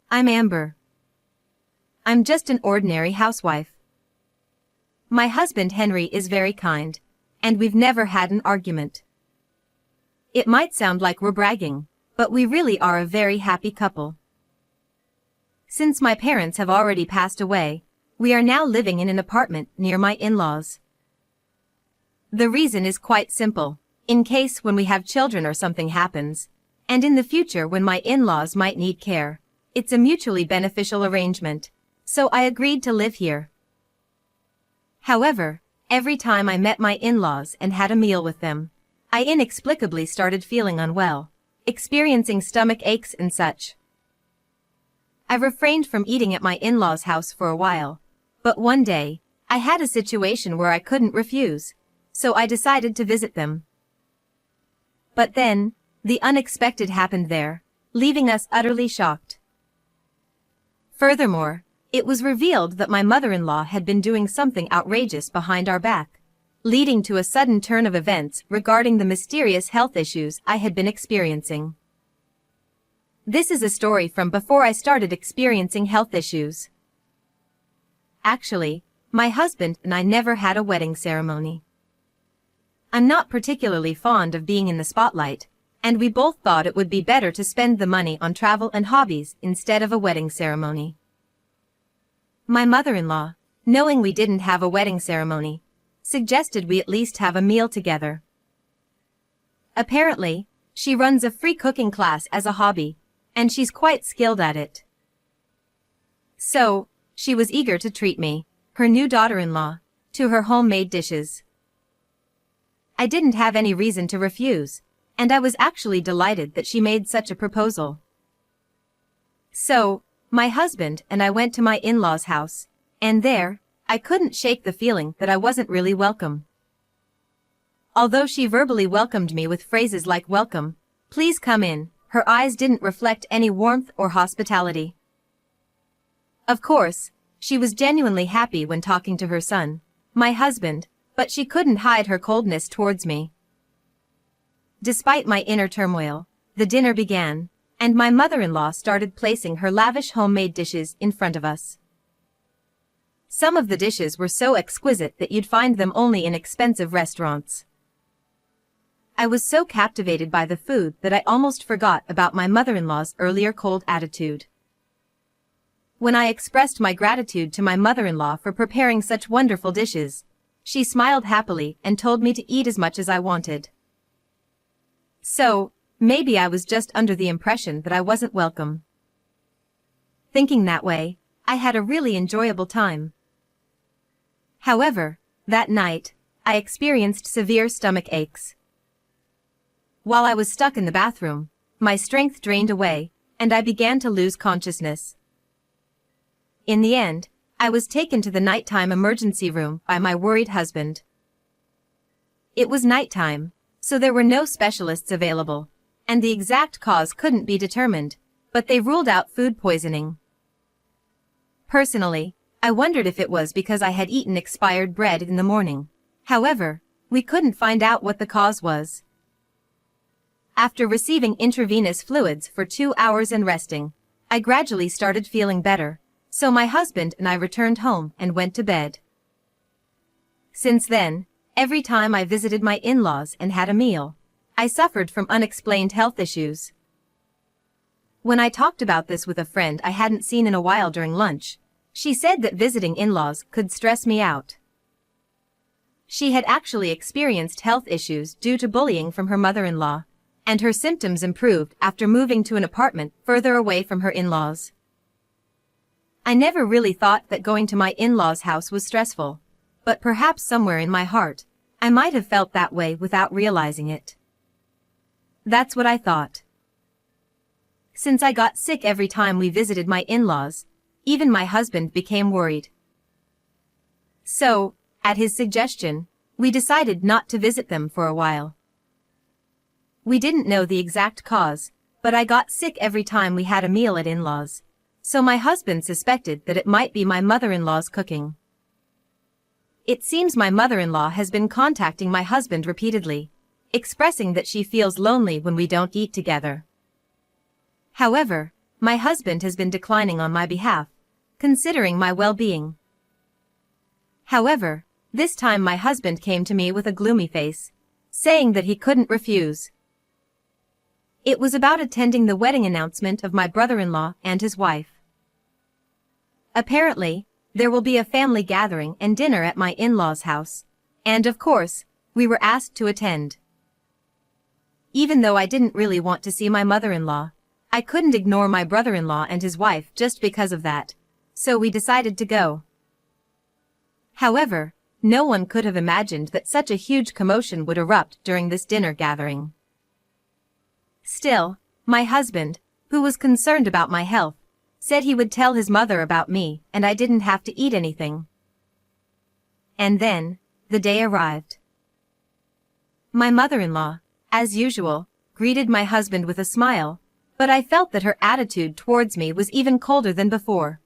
I'm Amber. I'm just an ordinary housewife. My husband Henry is very kind, and we've never had an argument. It might sound like we're bragging, but we really are a very happy couple. Since my parents have already passed away, we are now living in an apartment near my in-laws. The reason is quite simple, in case when we have children or something happens, and in the future when my in-laws might need care, it's a mutually beneficial arrangement, so I agreed to live here. However, every time I met my in-laws and had a meal with them, I inexplicably started feeling unwell, experiencing stomach aches and such. I refrained from eating at my in-laws' house for a while, but one day, I had a situation where I couldn't refuse, so I decided to visit them. But then, the unexpected happened there, leaving us utterly shocked. Furthermore, it was revealed that my mother-in-law had been doing something outrageous behind our back, leading to a sudden turn of events regarding the mysterious health issues I had been experiencing. This is a story from before I started experiencing health issues. Actually, my husband and I never had a wedding ceremony. I'm not particularly fond of being in the spotlight, and we both thought it would be better to spend the money on travel and hobbies instead of a wedding ceremony. My mother-in-law, knowing we didn't have a wedding ceremony, suggested we at least have a meal together. Apparently, she runs a free cooking class as a hobby, and she's quite skilled at it. So, she was eager to treat me, her new daughter-in-law, to her homemade dishes. I didn't have any reason to refuse, and I was actually delighted that she made such a proposal. So, my husband and I went to my in-laws' house, and there, I couldn't shake the feeling that I wasn't really welcome. Although she verbally welcomed me with phrases like "welcome," "please come in," her eyes didn't reflect any warmth or hospitality. Of course, she was genuinely happy when talking to her son, my husband, but she couldn't hide her coldness towards me. Despite my inner turmoil, the dinner began, and my mother-in-law started placing her lavish homemade dishes in front of us. Some of the dishes were so exquisite that you'd find them only in expensive restaurants. I was so captivated by the food that I almost forgot about my mother-in-law's earlier cold attitude. When I expressed my gratitude to my mother-in-law for preparing such wonderful dishes, she smiled happily and told me to eat as much as I wanted. So, maybe I was just under the impression that I wasn't welcome. Thinking that way, I had a really enjoyable time. However, that night, I experienced severe stomach aches. While I was stuck in the bathroom, my strength drained away, and I began to lose consciousness. In the end, I was taken to the nighttime emergency room by my worried husband. It was nighttime, so there were no specialists available, and the exact cause couldn't be determined, but they ruled out food poisoning. Personally, I wondered if it was because I had eaten expired bread in the morning. However, we couldn't find out what the cause was. After receiving intravenous fluids for 2 hours and resting, I gradually started feeling better, so my husband and I returned home and went to bed. Since then, every time I visited my in-laws and had a meal, I suffered from unexplained health issues. When I talked about this with a friend I hadn't seen in a while during lunch, she said that visiting in-laws could stress me out. She had actually experienced health issues due to bullying from her mother-in-law, and her symptoms improved after moving to an apartment further away from her in-laws. I never really thought that going to my in-laws' house was stressful, but perhaps somewhere in my heart, I might have felt that way without realizing it. That's what I thought. Since I got sick every time we visited my in-laws, even my husband became worried. So, at his suggestion, we decided not to visit them for a while. We didn't know the exact cause, but I got sick every time we had a meal at in-laws, so my husband suspected that it might be my mother-in-law's cooking. It seems my mother-in-law has been contacting my husband repeatedly, expressing that she feels lonely when we don't eat together. However, my husband has been declining on my behalf, considering my well-being. However, this time my husband came to me with a gloomy face, saying that he couldn't refuse. It was about attending the wedding announcement of my brother-in-law and his wife. Apparently, there will be a family gathering and dinner at my in-laws' house, and of course, we were asked to attend. Even though I didn't really want to see my mother-in-law, I couldn't ignore my brother-in-law and his wife just because of that, so we decided to go. However, no one could have imagined that such a huge commotion would erupt during this dinner gathering. Still, my husband, who was concerned about my health, said he would tell his mother about me and I didn't have to eat anything. And then, the day arrived. My mother-in-law, as usual, greeted my husband with a smile, but I felt that her attitude towards me was even colder than before.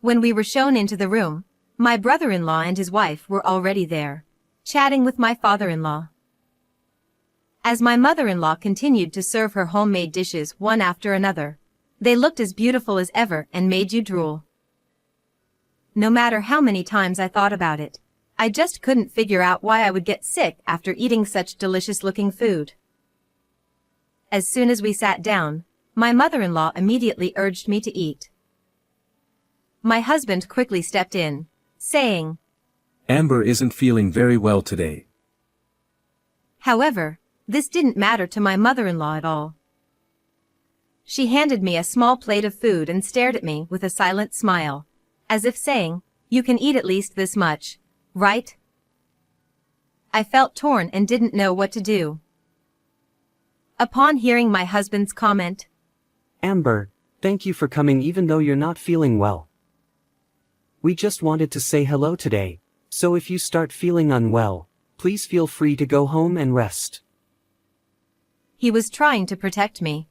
When we were shown into the room, my brother-in-law and his wife were already there, chatting with my father-in-law. As my mother-in-law continued to serve her homemade dishes one after another, they looked as beautiful as ever and made you drool. No matter how many times I thought about it, I just couldn't figure out why I would get sick after eating such delicious-looking food. As soon as we sat down, my mother-in-law immediately urged me to eat. My husband quickly stepped in, saying, "Amber isn't feeling very well today." However, this didn't matter to my mother-in-law at all. She handed me a small plate of food and stared at me with a silent smile, as if saying, "You can eat at least this much, right?" I felt torn and didn't know what to do. Upon hearing my husband's comment, "Amber, thank you for coming even though you're not feeling well. We just wanted to say hello today, so if you start feeling unwell, please feel free to go home and rest." he was trying to protect me.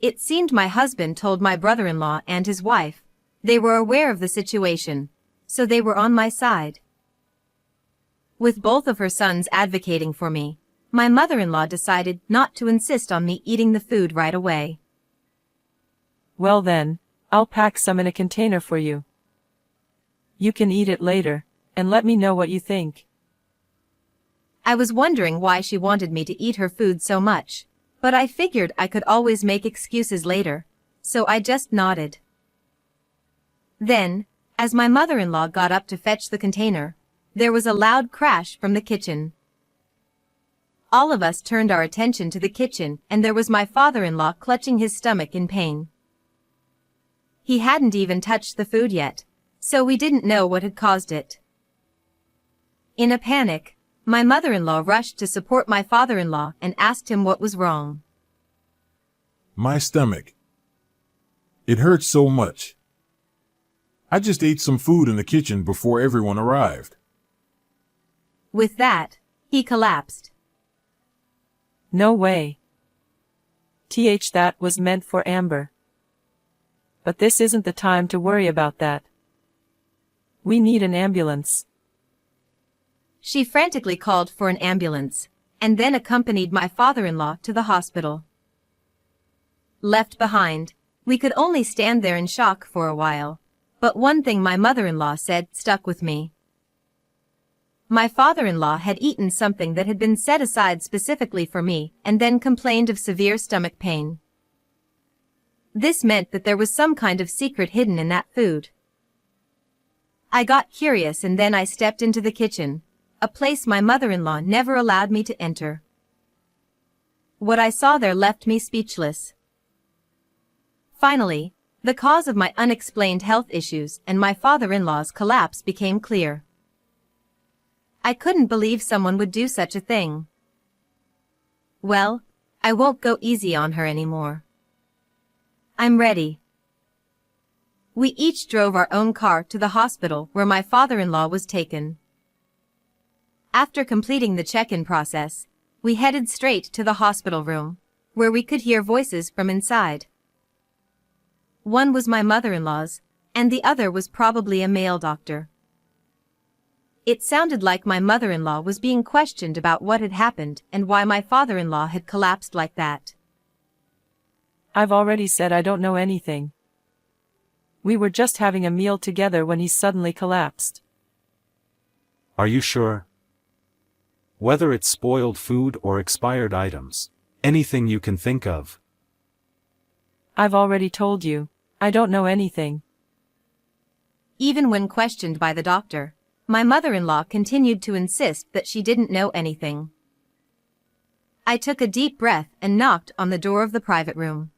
It seemed my husband told my brother-in-law and his wife they were aware of the situation, so they were on my side. With both of her sons advocating for me, my mother-in-law decided not to insist on me eating the food right away. "Well then, I'll pack some in a container for you. You can eat it later, and let me know what you think." I was wondering why she wanted me to eat her food so much, but I figured I could always make excuses later, so I just nodded. Then, as my mother-in-law got up to fetch the container, there was a loud crash from the kitchen. All of us turned our attention to the kitchen and there was my father-in-law clutching his stomach in pain. He hadn't even touched the food yet, so we didn't know what had caused it. In a panic, my mother-in-law rushed to support my father-in-law and asked him what was wrong. "My stomach. It hurts so much. I just ate some food in the kitchen before everyone arrived." With that, he collapsed. "No way. That was meant for Amber. But this isn't the time to worry about that. We need an ambulance." She frantically called for an ambulance, and then accompanied my father-in-law to the hospital. Left behind, we could only stand there in shock for a while, but one thing my mother-in-law said stuck with me. My father-in-law had eaten something that had been set aside specifically for me and then complained of severe stomach pain. This meant that there was some kind of secret hidden in that food. I got curious and then I stepped into the kitchen, a place my mother-in-law never allowed me to enter. What I saw there left me speechless. Finally, the cause of my unexplained health issues and my father-in-law's collapse became clear. I couldn't believe someone would do such a thing. Well, I won't go easy on her anymore. I'm ready. We each drove our own car to the hospital where my father-in-law was taken. After completing the check-in process, we headed straight to the hospital room, where we could hear voices from inside. One was my mother-in-law's, and the other was probably a male doctor. It sounded like my mother-in-law was being questioned about what had happened and why my father-in-law had collapsed like that. I've already said I don't know anything. We were just having a meal together when he suddenly collapsed. Are you sure? Whether it's spoiled food or expired items. Anything you can think of. I've already told you, I don't know anything. Even when questioned by the doctor, my mother-in-law continued to insist that she didn't know anything. I took a deep breath and knocked on the door of the private room.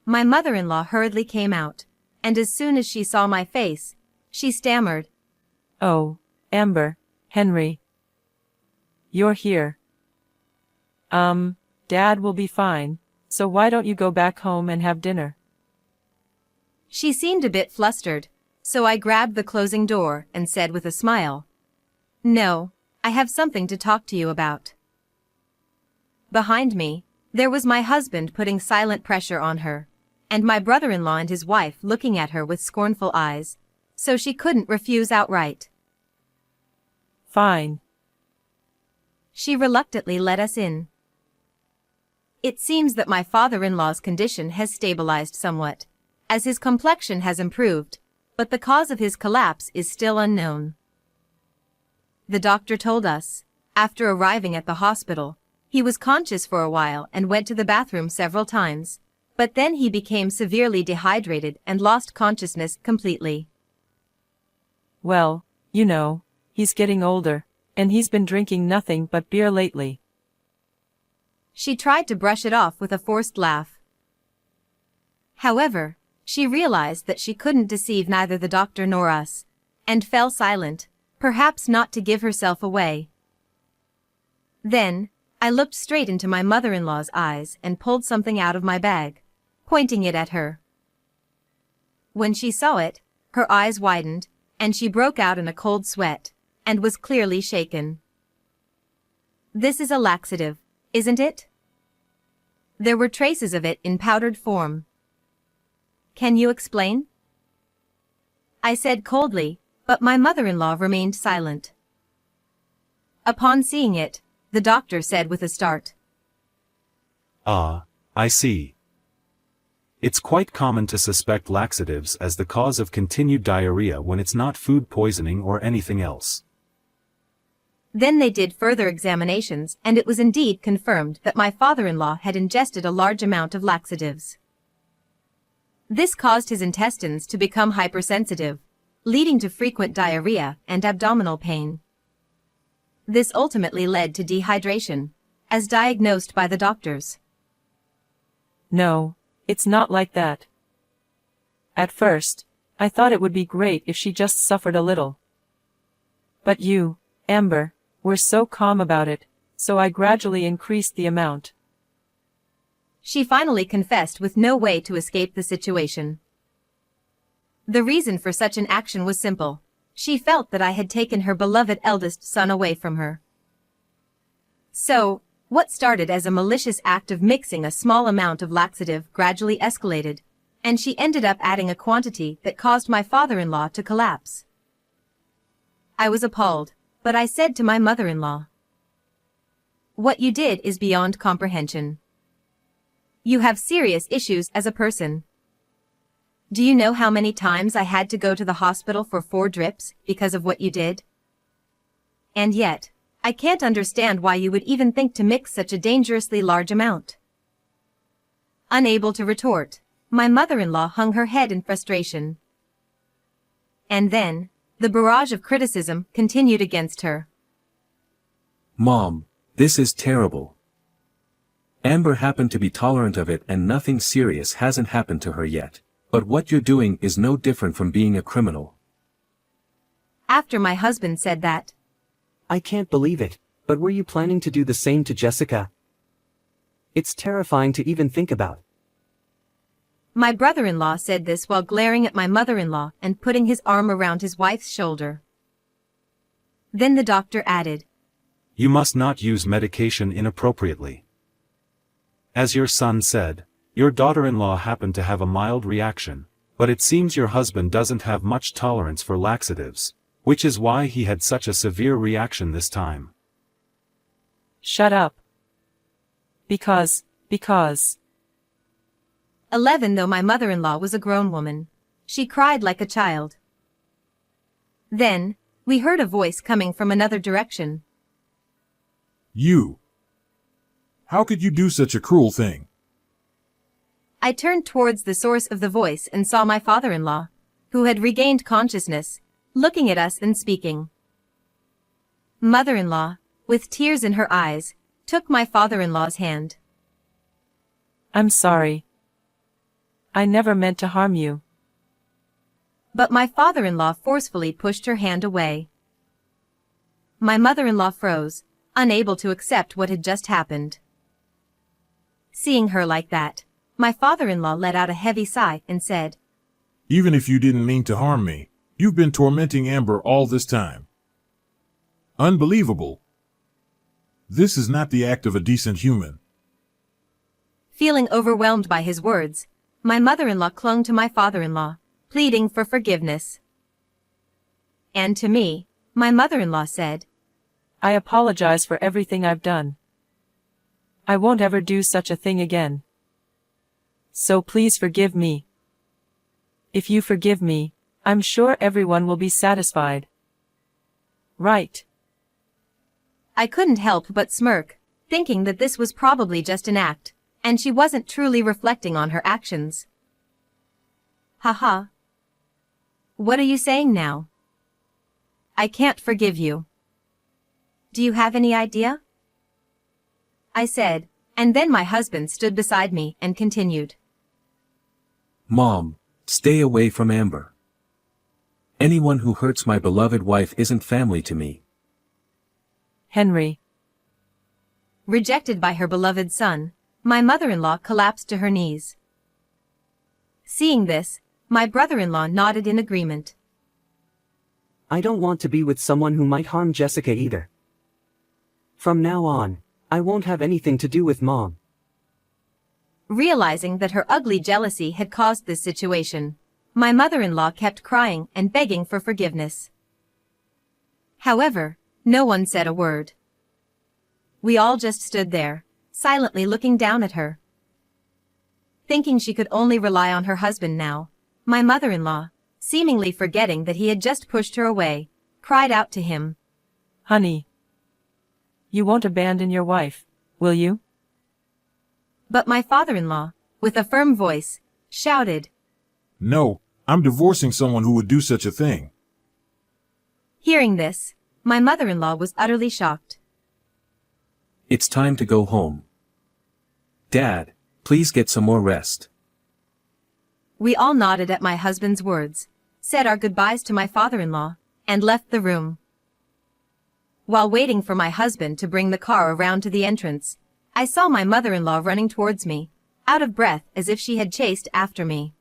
My mother-in-law hurriedly came out, and as soon as she saw my face, she stammered, Oh, Amber, Henry. You're here. Dad will be fine, so why don't you go back home and have dinner? She seemed a bit flustered, so I grabbed the closing door and said with a smile, No, I have something to talk to you about. Behind me, there was my husband putting silent pressure on her, and my brother-in-law and his wife looking at her with scornful eyes, so she couldn't refuse outright. Fine. She reluctantly let us in. It seems that my father-in-law's condition has stabilized somewhat, as his complexion has improved, but the cause of his collapse is still unknown. The doctor told us, after arriving at the hospital, he was conscious for a while and went to the bathroom several times, but then he became severely dehydrated and lost consciousness completely. Well, you know, he's getting older, and he's been drinking nothing but beer lately. She tried to brush it off with a forced laugh. However, she realized that she couldn't deceive neither the doctor nor us, and fell silent, perhaps not to give herself away. Then, I looked straight into my mother-in-law's eyes and pulled something out of my bag, pointing it at her. When she saw it, her eyes widened, and she broke out in a cold sweat, and was clearly shaken. This is a laxative, isn't it? There were traces of it in powdered form. Can you explain? I said coldly, but my mother-in-law remained silent. Upon seeing it, the doctor said with a start, Ah, I see. It's quite common to suspect laxatives as the cause of continued diarrhea when it's not food poisoning or anything else. Then they did further examinations and it was indeed confirmed that my father-in-law had ingested a large amount of laxatives. This caused his intestines to become hypersensitive, leading to frequent diarrhea and abdominal pain. This ultimately led to dehydration, as diagnosed by the doctors. No, it's not like that. At first, I thought it would be great if she just suffered a little. But you, Amber, were so calm about it, so I gradually increased the amount. She finally confessed with no way to escape the situation. The reason for such an action was simple. She felt that I had taken her beloved eldest son away from her. So, what started as a malicious act of mixing a small amount of laxative gradually escalated, and she ended up adding a quantity that caused my father-in-law to collapse. I was appalled, but I said to my mother-in-law, "What you did is beyond comprehension. You have serious issues as a person. Do you know how many times I had to go to the hospital for 4 drips because of what you did? And yet, I can't understand why you would even think to mix such a dangerously large amount." Unable to retort, my mother-in-law hung her head in frustration. And then, the barrage of criticism continued against her. Mom, this is terrible. Amber happened to be tolerant of it and nothing serious hasn't happened to her yet. But what you're doing is no different from being a criminal. After my husband said that, I can't believe it, but were you planning to do the same to Jessica? It's terrifying to even think about. my brother-in-law said this while glaring at my mother-in-law and putting his arm around his wife's shoulder. Then the doctor added, You must not use medication inappropriately. As your son said, your daughter-in-law happened to have a mild reaction, but it seems your husband doesn't have much tolerance for laxatives, which is why he had such a severe reaction this time. Shut up. Because. 11 though my mother-in-law was a grown woman. She cried like a child. Then, we heard a voice coming from another direction. You. How could you do such a cruel thing? I turned towards the source of the voice and saw my father-in-law, who had regained consciousness, looking at us and speaking. Mother-in-law, with tears in her eyes, took my father-in-law's hand. I'm sorry. I never meant to harm you. But my father-in-law forcefully pushed her hand away. My mother-in-law froze, unable to accept what had just happened. Seeing her like that, my father-in-law let out a heavy sigh and said, Even if you didn't mean to harm me, you've been tormenting Amber all this time. Unbelievable. This is not the act of a decent human. Feeling overwhelmed by his words, my mother-in-law clung to my father-in-law, pleading for forgiveness. And to me, my mother-in-law said, I apologize for everything I've done. I won't ever do such a thing again. So please forgive me. If you forgive me, I'm sure everyone will be satisfied. Right. I couldn't help but smirk, thinking that this was probably just an act, and she wasn't truly reflecting on her actions. Haha. What are you saying now? I can't forgive you. Do you have any idea? I said, and then my husband stood beside me and continued. Mom, stay away from Amber. Anyone who hurts my beloved wife isn't family to me. Henry. Rejected by her beloved son, my mother-in-law collapsed to her knees. Seeing this, my brother-in-law nodded in agreement. I don't want to be with someone who might harm Jessica either. From now on, I won't have anything to do with Mom. Realizing that her ugly jealousy had caused this situation, my mother-in-law kept crying and begging for forgiveness. However, no one said a word. We all just stood there, silently looking down at her. Thinking she could only rely on her husband now, my mother-in-law, seemingly forgetting that he had just pushed her away, cried out to him. Honey. You won't abandon your wife, will you? But my father-in-law, with a firm voice, shouted. No, I'm divorcing someone who would do such a thing. Hearing this, my mother-in-law was utterly shocked. It's time to go home. Dad, please get some more rest. We all nodded at my husband's words, said our goodbyes to my father-in-law, and left the room. While waiting for my husband to bring the car around to the entrance, I saw my mother-in-law running towards me, out of breath as if she had chased after me.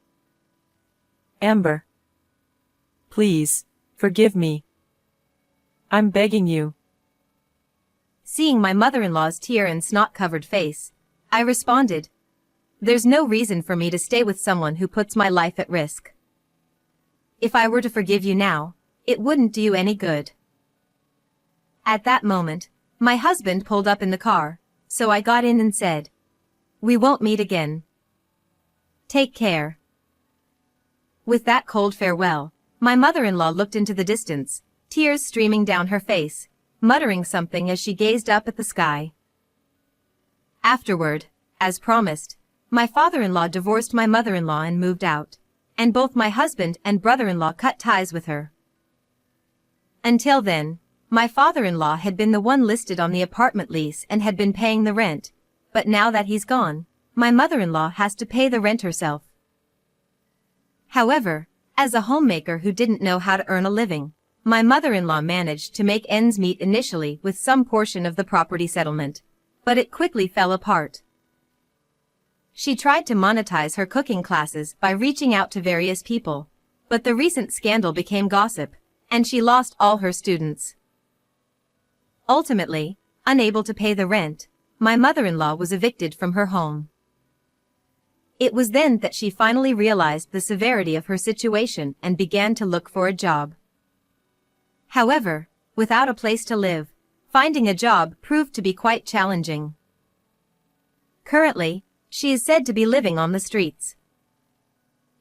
Amber. Please, forgive me. I'm begging you. Seeing my mother-in-law's tear and snot-covered face, I responded, There's no reason for me to stay with someone who puts my life at risk. If I were to forgive you now, it wouldn't do you any good. At that moment, my husband pulled up in the car, so I got in and said, We won't meet again. Take care. With that cold farewell, my mother-in-law looked into the distance, tears streaming down her face, muttering something as she gazed up at the sky. Afterward, as promised, my father-in-law divorced my mother-in-law and moved out, and both my husband and brother-in-law cut ties with her. Until then, my father-in-law had been the one listed on the apartment lease and had been paying the rent, but now that he's gone, my mother-in-law has to pay the rent herself. However, as a homemaker who didn't know how to earn a living, my mother-in-law managed to make ends meet initially with some portion of the property settlement, but it quickly fell apart. She tried to monetize her cooking classes by reaching out to various people, but the recent scandal became gossip, and she lost all her students. Ultimately, unable to pay the rent, my mother-in-law was evicted from her home. It was then that she finally realized the severity of her situation and began to look for a job. However, without a place to live, finding a job proved to be quite challenging. Currently, she is said to be living on the streets,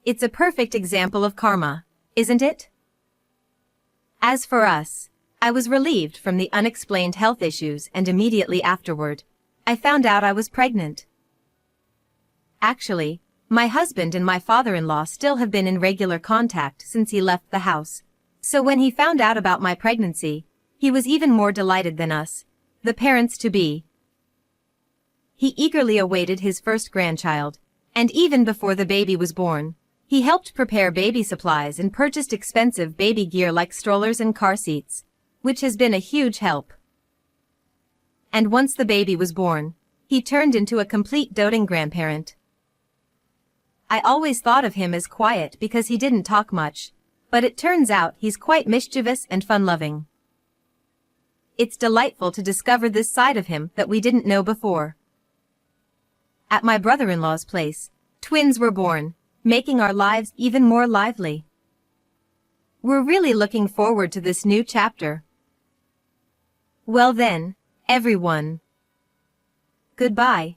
It's a perfect example of karma, isn't it? As for us, I was relieved from the unexplained health issues and immediately afterward, I found out I was pregnant. Actually, my husband and my father-in-law still have been in regular contact since he left the house, so when he found out about my pregnancy, he was even more delighted than us, the parents-to-be. He eagerly awaited his first grandchild, and even before the baby was born, he helped prepare baby supplies and purchased expensive baby gear like strollers and car seats, which has been a huge help. And once the baby was born, he turned into a complete doting grandparent. I always thought of him as quiet because he didn't talk much, but it turns out he's quite mischievous and fun-loving. It's delightful to discover this side of him that we didn't know before. At my brother-in-law's place, twins were born, making our lives even more lively. We're really looking forward to this new chapter. Well then, everyone. Goodbye.